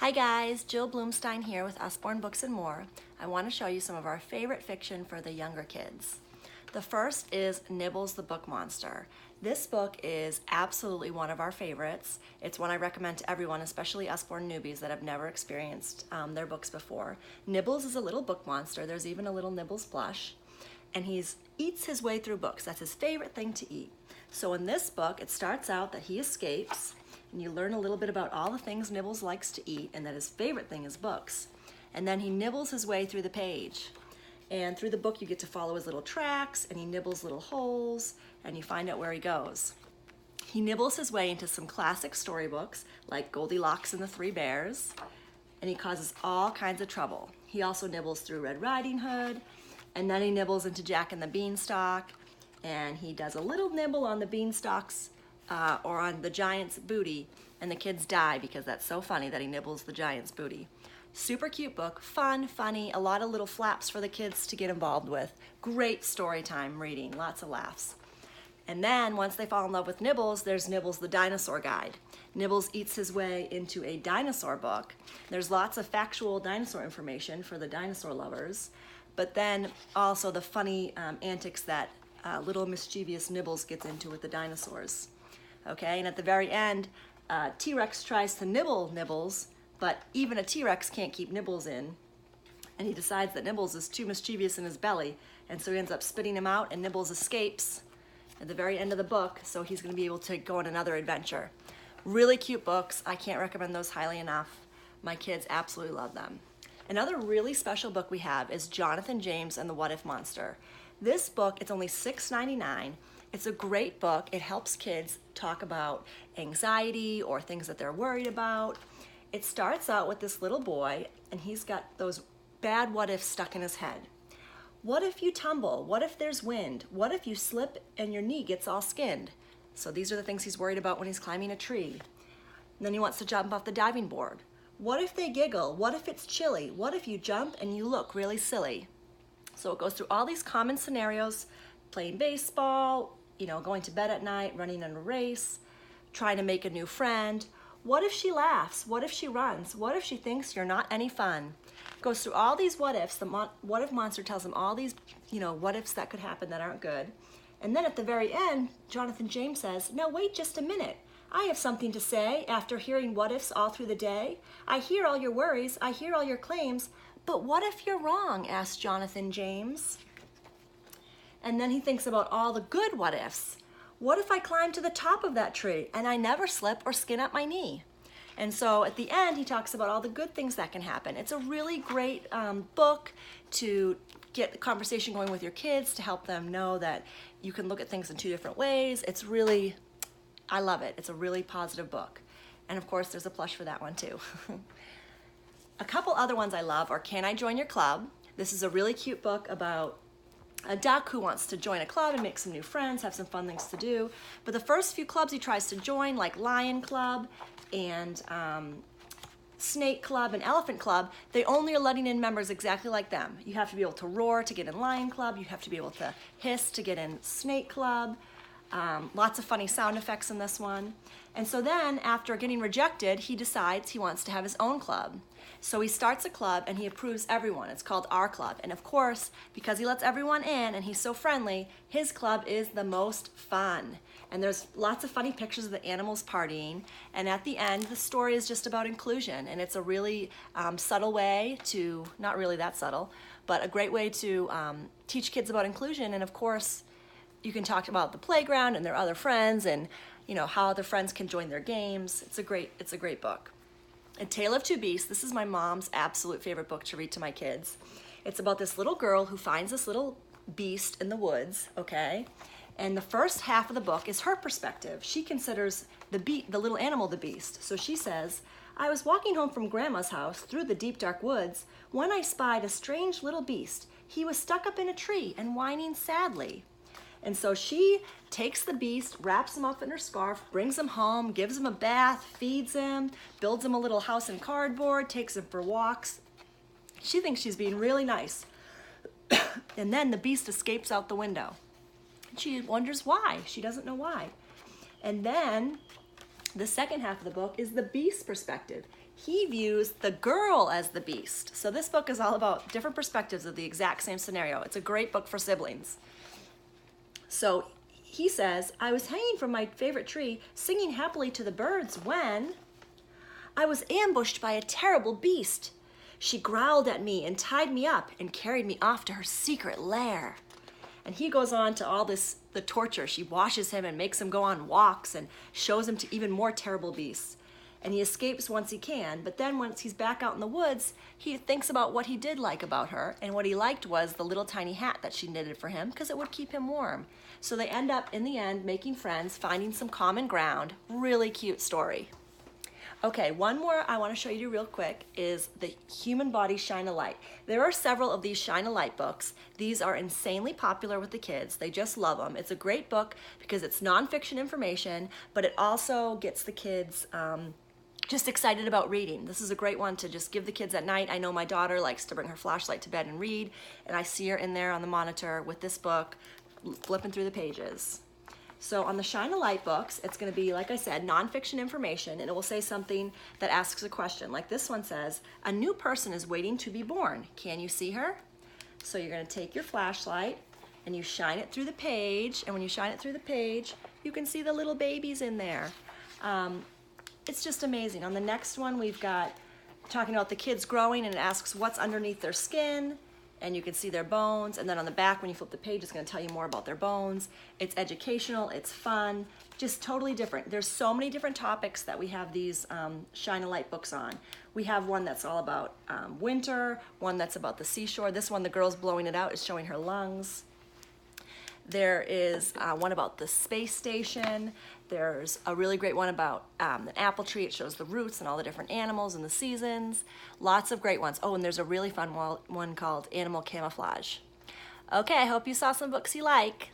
Hi guys, Jill Bloomstein here with Usborne Books and More. I want to show you some of our favorite fiction for the younger kids. The first is Nibbles the Book Monster. This book is absolutely one of our favorites. It's one I recommend to everyone, especially Usborne newbies that have never experienced their books before. Nibbles is a little book monster. There's even a little Nibbles blush. And he eats his way through books. That's his favorite thing to eat. So in this book, it starts out that he escapes, and you learn a little bit about all the things Nibbles likes to eat and that his favorite thing is books. And then he nibbles his way through the page. And through the book you get to follow his little tracks, and he nibbles little holes, and you find out where he goes. He nibbles his way into some classic storybooks like Goldilocks and the Three Bears, and he causes all kinds of trouble. He also nibbles through Red Riding Hood, and then he nibbles into Jack and the Beanstalk, and he does a little nibble on the beanstalks or on the giant's booty, and the kids die because that's so funny that he nibbles the giant's booty. Super cute book, fun, funny, a lot of little flaps for the kids to get involved with. Great story time reading, lots of laughs. And then once they fall in love with Nibbles, there's Nibbles the Dinosaur Guide. Nibbles eats his way into a dinosaur book. There's lots of factual dinosaur information for the dinosaur lovers, but then also the funny antics that little mischievous Nibbles gets into with the dinosaurs. Okay, and at the very end, T-Rex tries to nibble Nibbles, but even a T-Rex can't keep Nibbles in, and he decides that Nibbles is too mischievous in his belly, and so he ends up spitting him out, and Nibbles escapes at the very end of the book, so he's going to be able to go on another adventure. Really cute books. I can't recommend those highly enough. My kids absolutely love them. Another really special book we have is Jonathan James and the What If Monster. This book, it's only $6.99. It's a great book. It helps kids talk about anxiety or things that they're worried about. It starts out with this little boy, and he's got those bad what ifs stuck in his head. What if you tumble? What if there's wind? What if you slip and your knee gets all skinned? So these are the things he's worried about when he's climbing a tree. And then he wants to jump off the diving board. What if they giggle? What if it's chilly? What if you jump and you look really silly? So it goes through all these common scenarios: playing baseball, going to bed at night, running in a race, trying to make a new friend. What if she laughs? What if she runs? What if she thinks you're not any fun? Goes through all these what ifs. The what if monster tells him all these, what ifs that could happen that aren't good. And then at the very end, Jonathan James says, "No, wait just a minute. I have something to say after hearing what ifs all through the day. I hear all your worries. I hear all your claims. But what if you're wrong?" asks Jonathan James. And then he thinks about all the good what ifs. What if I climb to the top of that tree and I never slip or skin up my knee? And so at the end, he talks about all the good things that can happen. It's a really great book to get the conversation going with your kids, to help them know that you can look at things in two different ways. It's really, I love it. It's a really positive book. And of course, there's a plush for that one too. A couple other ones I love are Can I Join Your Club? This is a really cute book about a duck who wants to join a club and make some new friends, have some fun things to do. But the first few clubs he tries to join, like Lion Club and Snake Club and Elephant Club, they only are letting in members exactly like them. You have to be able to roar to get in Lion Club. You have to be able to hiss to get in Snake Club. Lots of funny sound effects in this one. And so then, after getting rejected, he decides he wants to have his own club. So he starts a club and he approves everyone. It's called Our Club. And of course, because he lets everyone in and he's so friendly, his club is the most fun. And there's lots of funny pictures of the animals partying. And at the end, the story is just about inclusion. And it's a really subtle way to, not really that subtle, but a great way to teach kids about inclusion. And of course, you can talk about the playground and their other friends and how other friends can join their games. It's a great book. A Tale of Two Beasts. This is my mom's absolute favorite book to read to my kids. It's about this little girl who finds this little beast in the woods, okay? And the first half of the book is her perspective. She considers the little animal the beast. So she says, "I was walking home from Grandma's house through the deep dark woods when I spied a strange little beast. He was stuck up in a tree and whining sadly." And so she takes the beast, wraps him up in her scarf, brings him home, gives him a bath, feeds him, builds him a little house in cardboard, takes him for walks. She thinks she's being really nice. And then the beast escapes out the window. She wonders why. She doesn't know why. And then The second half of the book is the beast perspective. He views the girl as the beast. So this book is all about different perspectives of the exact same scenario. It's a great book for siblings. So he says, I was hanging from my favorite tree, singing happily to the birds when I was ambushed by a terrible beast. She growled at me and tied me up and carried me off to her secret lair. And he goes on to all this, the torture. She washes him and makes him go on walks and shows him to even more terrible beasts. And he escapes once he can, but then once he's back out in the woods, he thinks about what he did like about her, and what he liked was the little tiny hat that she knitted for him because it would keep him warm. So they end up, in the end, making friends, finding some common ground. Really cute story. Okay, one more I want to show you real quick is The Human Body Shine a Light. There are several of these Shine a Light books. These are insanely popular with the kids. They just love them. It's a great book because it's nonfiction information, but it also gets the kids just excited about reading. This is a great one to just give the kids at night. I know my daughter likes to bring her flashlight to bed and read, and I see her in there on the monitor with this book, flipping through the pages. So on the Shine a Light books, it's going to be, like I said, nonfiction information, and it will say something that asks a question. Like this one says, a new person is waiting to be born. Can you see her? So you're going to take your flashlight and you shine it through the page, and when you shine it through the page, you can see the little babies in there. It's just amazing. On the next one, we've got talking about the kids growing, and it asks what's underneath their skin, and you can see their bones. And then on the back, when you flip the page, it's going to tell you more about their bones. It's educational, it's fun, just totally different. There's so many different topics that we have these Shine a Light books on. We have one that's all about winter, one that's about the seashore. This one, the girl's blowing it out, is showing her lungs. There is one about the space station. There's a really great one about an apple tree. It shows the roots and all the different animals and the seasons. Lots of great ones. Oh, and there's a really fun one called Animal Camouflage. Okay, I hope you saw some books you like.